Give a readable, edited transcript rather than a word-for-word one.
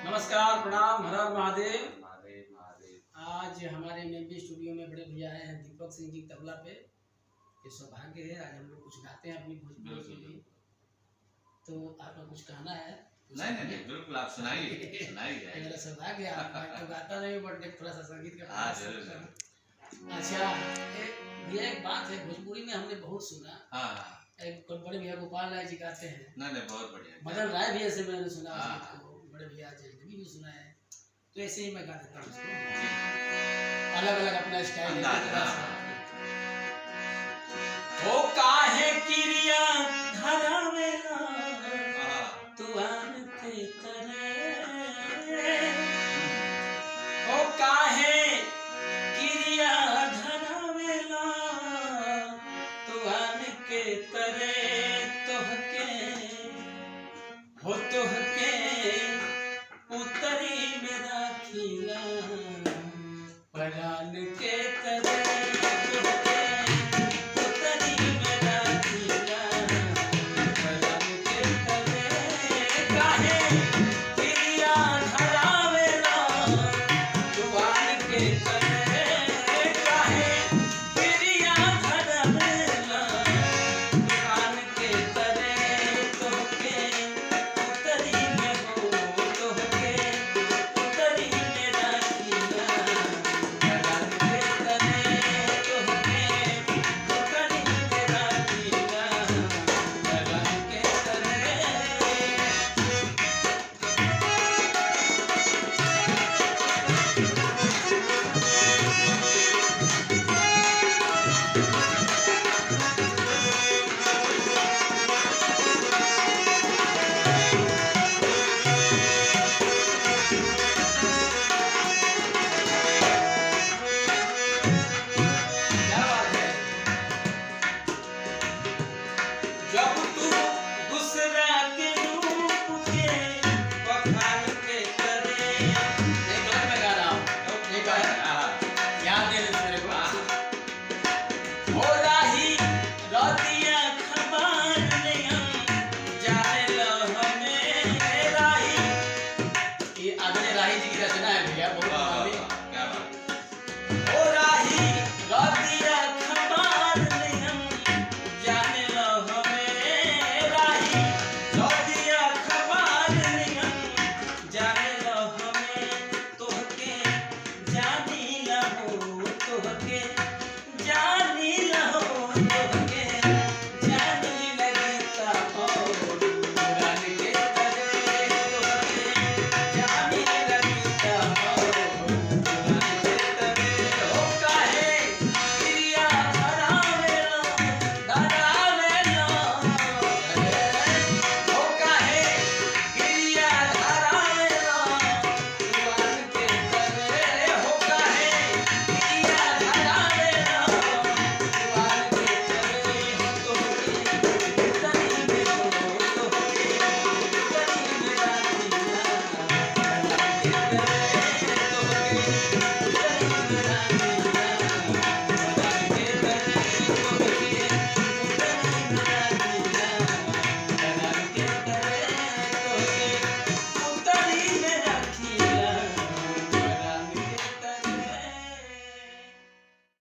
नमस्कार, प्रणाम, हर हर महादेव। महादेव महादेव। आज हमारे मेमबी स्टूडियो में बड़े भैया आए हैं दीपक सिंह जी तबला पे। ये सौभाग्य है, आज हम लोग कुछ गाते हैं अपनी भोजपुरी के लिए। तो आपका कुछ कहना है? नहीं, बिल्कुल आप सुनाइए। मेरा सौभाग्य है, आपका तो गाता नहीं बट थोड़ा सा संगीत का। हाँ जरूर। अच्छा, ये एक बात है, भोजपुरी में हमने बहुत सुना। हाँ, एक बड़े भैया गोपाल राय जी गाते हैं। नहीं बहुत बढ़िया। मदन राय भी ऐसे मैंने सुना उसको, बड़े भैया जयंती भी सुना है। तो ऐसे ही मैं गा देता हूँ उसको, अलग अलग अपना स्टाइल है। ओ काहे क्रिया धरावेला तू आन के तरह